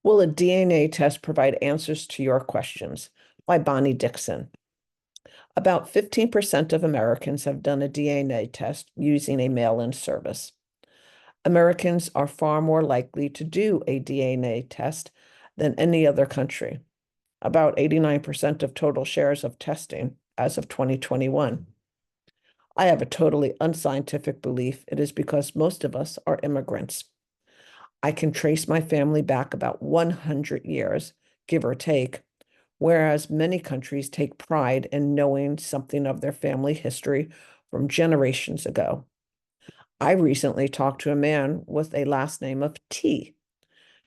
Will a DNA test provide answers to your questions? By Bonnie Dickson. About 15% of Americans have done a DNA test using a mail-in service. Americans are far more likely to do a DNA test than any other country, about 89% of total shares of testing as of 2021. I have a totally unscientific belief it is because most of us are immigrants. I can trace my family back about 100 years, give or take, whereas many countries take pride in knowing something of their family history from generations ago. I recently talked to a man with a last name of T.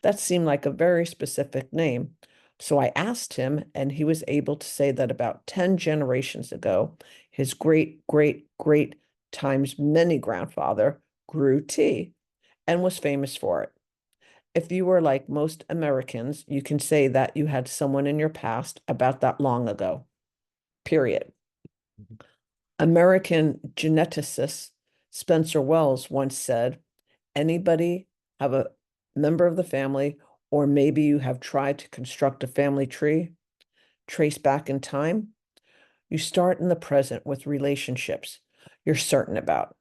That seemed like a very specific name. So I asked him, and he was able to say that about 10 generations ago, his great, great, great times many grandfather grew tea and was famous for it. If you were like most Americans, you can say that you had someone in your past about that long ago, period. American geneticist Spencer Wells once said, anybody have a member of the family, or maybe you have tried to construct a family tree, trace back in time? You start in the present with relationships you're certain about.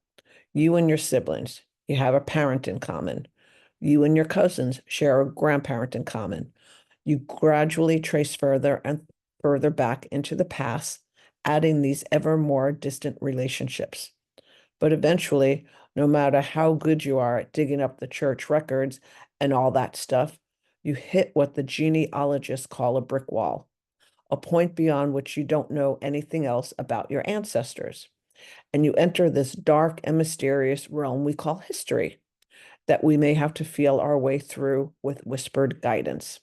You and your siblings, you have a parent in common. You and your cousins share a grandparent in common. You gradually trace further and further back into the past, adding these ever more distant relationships. But eventually, no matter how good you are at digging up the church records and all that stuff, you hit what the genealogists call a brick wall, a point beyond which you don't know anything else about your ancestors. And you enter this dark and mysterious realm we call history that we may have to feel our way through with whispered guidance.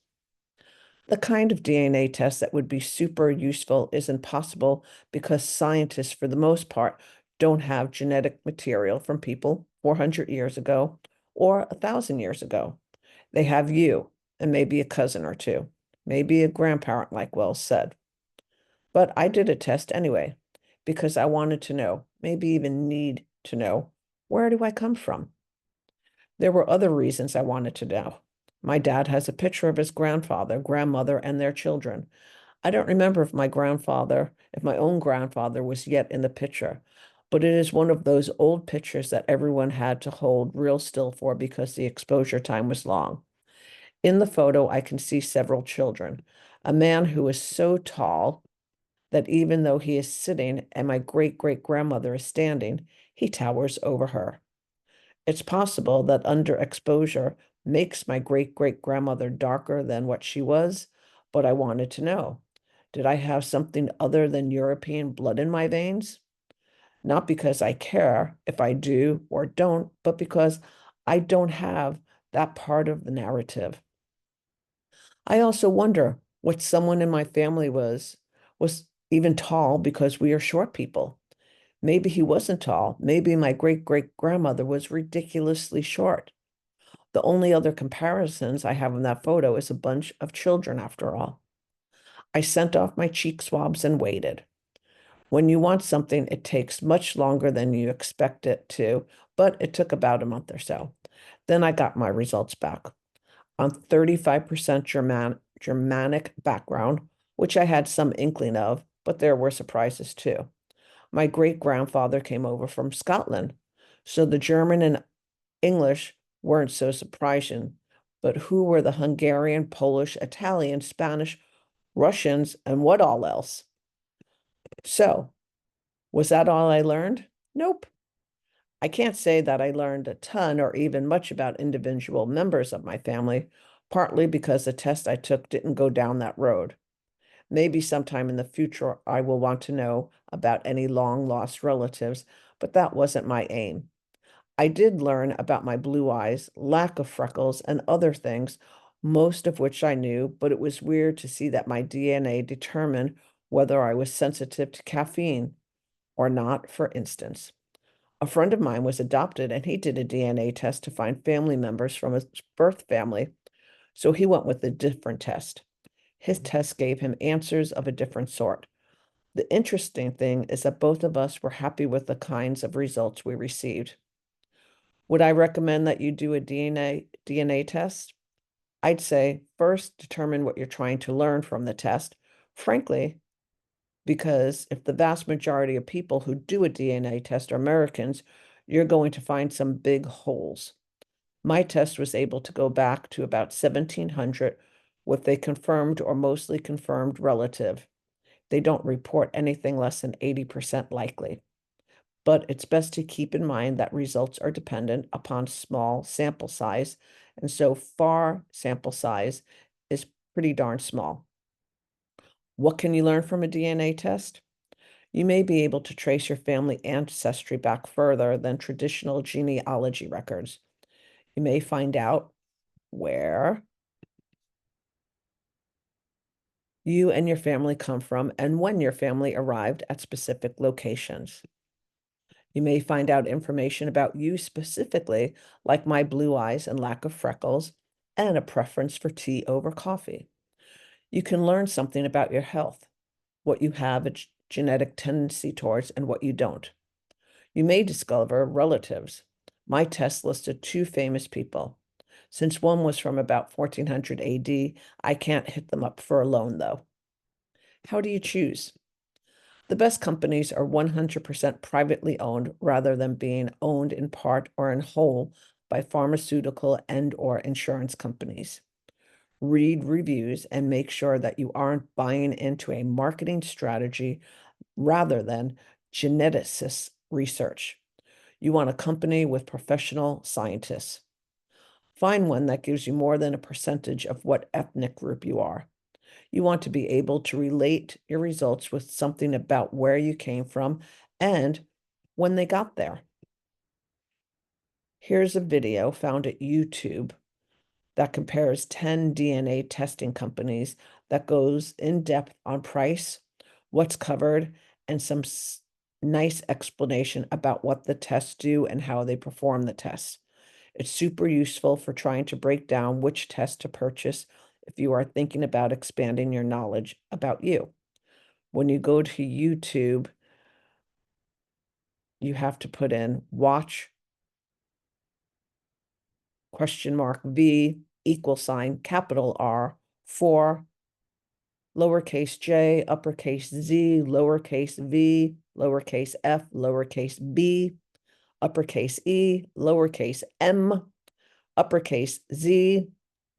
The kind of DNA test that would be super useful isn't possible because scientists, for the most part, don't have genetic material from people 400 years ago or 1,000 years ago. They have you and maybe a cousin or two, maybe a grandparent, like Wells said. But I did a test anyway because I wanted to know, maybe even need to know, where do I come from? There were other reasons I wanted to know. My dad has a picture of his grandfather, grandmother, and their children. I don't remember if my own grandfather was yet in the picture, but it is one of those old pictures that everyone had to hold real still for because the exposure time was long. In the photo, I can see several children. A man who is so tall that even though he is sitting and my great great grandmother is standing, he towers over her. It's possible that underexposure makes my great great grandmother darker than what she was, but I wanted to know, did I have something other than European blood in my veins? Not because I care if I do or don't, but because I don't have that part of the narrative. I also wonder what someone in my family was even tall because we are short people. Maybe he wasn't tall. Maybe my great great grandmother was ridiculously short. The only other comparisons I have in that photo is a bunch of children, after all. I sent off my cheek swabs and waited. When you want something, it takes much longer than you expect it to, but it took about a month or so. Then I got my results back. On 35% Germanic background, which I had some inkling of, but there were surprises too. My great grandfather came over from Scotland, so the German and English weren't so surprising. But who were the Hungarian, Polish, Italian, Spanish, Russians, and what all else? So, was that all I learned? Nope. I can't say that I learned a ton or even much about individual members of my family, partly because the test I took didn't go down that road. Maybe sometime in the future I will want to know about any long lost relatives, but that wasn't my aim. I did learn about my blue eyes, lack of freckles, and other things, most of which I knew, but it was weird to see that my DNA determined whether I was sensitive to caffeine or not, for instance. A friend of mine was adopted and he did a DNA test to find family members from his birth family, so he went with a different test. His test gave him answers of a different sort. The interesting thing is that both of us were happy with the kinds of results we received. Would I recommend that you do a DNA test? I'd say first determine what you're trying to learn from the test. Frankly, because if the vast majority of people who do a DNA test are Americans, you're going to find some big holes. My test was able to go back to about 1700 with a confirmed or mostly confirmed relative. They don't report anything less than 80% likely. But it's best to keep in mind that results are dependent upon small sample size, and so far sample size is pretty darn small. What can you learn from a DNA test? You may be able to trace your family ancestry back further than traditional genealogy records. You may find out where you and your family come from and when your family arrived at specific locations. You may find out information about you specifically, like my blue eyes and lack of freckles, and a preference for tea over coffee. You can learn something about your health, what you have a genetic tendency towards and what you don't. You may discover relatives. My test listed two famous people. Since one was from about 1400 AD, I can't hit them up for a loan, though. How do you choose? The best companies are 100% privately owned rather than being owned in part or in whole by pharmaceutical and or insurance companies. Read reviews and make sure that you aren't buying into a marketing strategy rather than geneticist research. You want a company with professional scientists. Find one that gives you more than a percentage of what ethnic group you are. You want to be able to relate your results with something about where you came from and when they got there. Here's a video found at YouTube that compares 10 DNA testing companies that goes in depth on price, what's covered, and some nice explanation about what the tests do and how they perform the tests. It's super useful for trying to break down which test to purchase if you are thinking about expanding your knowledge about you. When you go to YouTube, you have to put in watch $V capital R for lowercase j, uppercase z, lowercase v, lowercase f, lowercase b, uppercase e, lowercase m, uppercase z,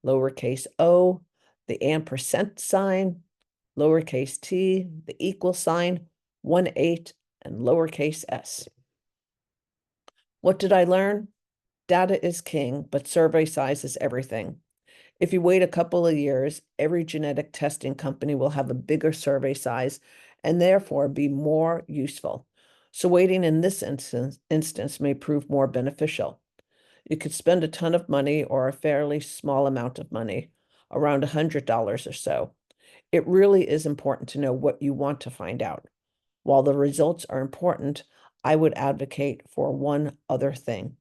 lowercase o, the ampersand sign, lowercase t, the equal sign, 1/8, and lowercase s. What did I learn? Data is king, but survey size is everything. If you wait a couple of years, every genetic testing company will have a bigger survey size and therefore be more useful. So waiting in this instance may prove more beneficial. You could spend a ton of money or a fairly small amount of money, around $100 or so. It really is important to know what you want to find out. While the results are important, I would advocate for one other thing.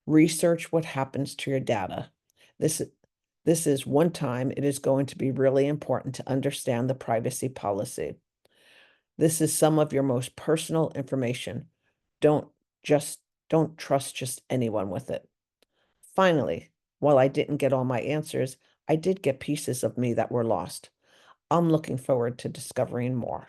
Research what happens to your data. This is one time it is going to be really important to understand the privacy policy. This is some of your most personal information. Don't trust just anyone with it. Finally, while I didn't get all my answers, I did get pieces of me that were lost. I'm looking forward to discovering more.